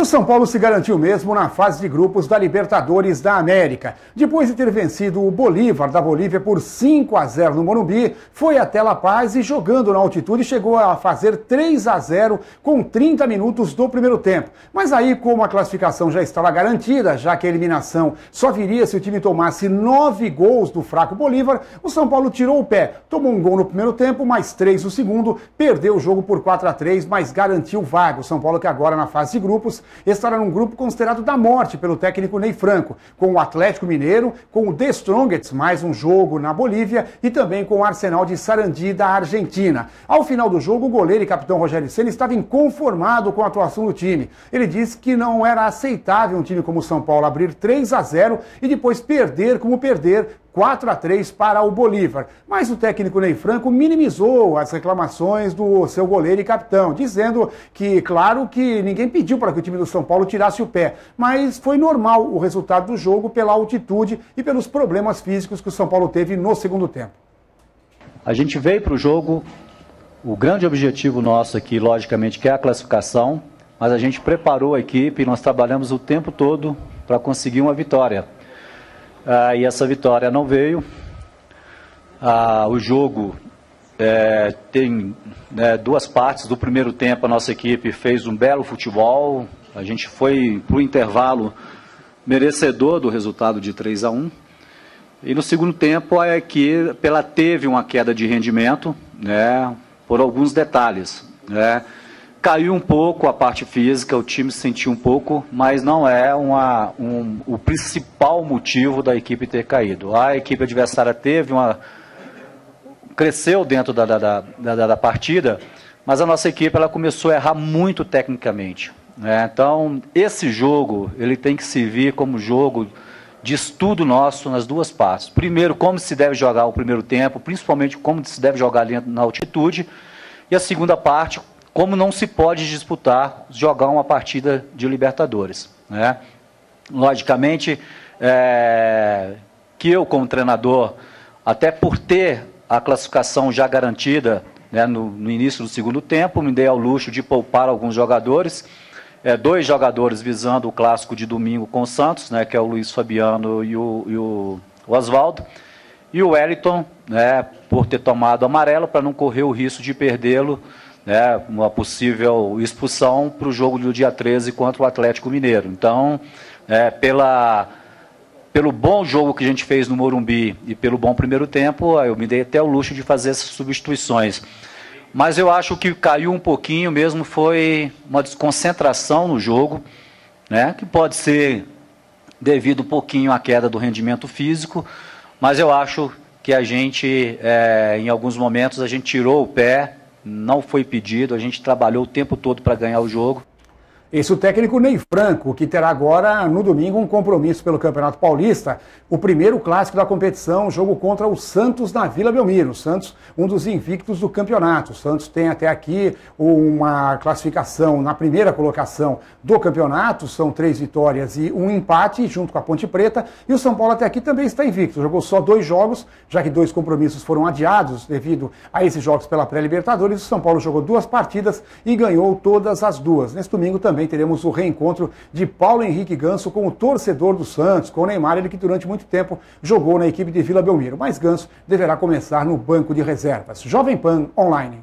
São Paulo se garantiu mesmo na fase de grupos da Libertadores da América. Depois de ter vencido o Bolívar da Bolívia por 5-0 no Morumbi, foi até La Paz e jogando na altitude chegou a fazer 3-0 com 30 minutos do primeiro tempo. Mas aí, como a classificação já estava garantida, já que a eliminação só viria se o time tomasse 9 gols do fraco Bolívar, o São Paulo tirou o pé. Tomou um gol no primeiro tempo, mais 3 no segundo, perdeu o jogo por 4-3, mas garantiu vaga. O São Paulo que agora na fase de grupos estará num grupo considerado da morte pelo técnico Ney Franco, com o Atlético Mineiro, com o The Strongest, mais um jogo na Bolívia, e também com o Arsenal de Sarandi da Argentina. Ao final do jogo, o goleiro e capitão Rogério Ceni estava inconformado com a atuação do time. Ele disse que não era aceitável um time como o São Paulo abrir 3-0 e depois perder como perder 4-3 para o Bolívar. Mas o técnico Ney Franco minimizou as reclamações do seu goleiro e capitão, dizendo que, claro, que ninguém pediu para que o time do São Paulo tirasse o pé, mas foi normal o resultado do jogo pela altitude e pelos problemas físicos que o São Paulo teve no segundo tempo. A gente veio para o jogo, o grande objetivo nosso aqui, logicamente, que é a classificação, mas a gente preparou a equipe e nós trabalhamos o tempo todo para conseguir uma vitória. E essa vitória não veio. O jogo tem duas partes. Do primeiro tempo a nossa equipe fez um belo futebol. A gente foi para o intervalo merecedor do resultado de 3-1. E no segundo tempo a equipe ela teve uma queda de rendimento, por alguns detalhes. Caiu um pouco a parte física, o time sentiu um pouco, mas não é o principal motivo da equipe ter caído. A equipe adversária cresceu dentro da partida, mas a nossa equipe ela começou a errar muito tecnicamente. Então, esse jogo ele tem que servir como jogo de estudo nosso nas duas partes. Primeiro, como se deve jogar o primeiro tempo, principalmente como se deve jogar ali na altitude, e a segunda parte, como não se pode jogar uma partida de Libertadores. Logicamente, que eu como treinador, até por ter a classificação já garantida no início do segundo tempo, me dei ao luxo de poupar alguns jogadores, 2 jogadores visando o clássico de domingo com o Santos, que é o Luiz Fabiano e o Oswaldo, e o Wellington, por ter tomado amarelo, para não correr o risco de perdê-lo, uma possível expulsão para o jogo do dia 13 contra o Atlético Mineiro. Então, pelo bom jogo que a gente fez no Morumbi e pelo bom primeiro tempo, eu me dei até o luxo de fazer essas substituições. Mas eu acho que caiu um pouquinho mesmo, foi uma desconcentração no jogo, que pode ser devido um pouquinho à queda do rendimento físico, mas eu acho que a gente, em alguns momentos, a gente tirou o pé. Não foi pedido, a gente trabalhou o tempo todo para ganhar o jogo. Esse é o técnico Ney Franco, que terá agora, no domingo, um compromisso pelo Campeonato Paulista, o primeiro clássico da competição, jogo contra o Santos na Vila Belmiro. O Santos, um dos invictos do campeonato. O Santos tem até aqui uma classificação na primeira colocação do campeonato, são 3 vitórias e 1 empate, junto com a Ponte Preta, e o São Paulo até aqui também está invicto. Jogou só 2 jogos, já que 2 compromissos foram adiados devido a esses jogos pela pré-Libertadores. O São Paulo jogou 2 partidas e ganhou todas as 2. Nesse domingo também teremos o reencontro de Paulo Henrique Ganso com o torcedor do Santos, com o Neymar, ele que durante muito tempo jogou na equipe de Vila Belmiro. Mas Ganso deverá começar no banco de reservas. Jovem Pan Online.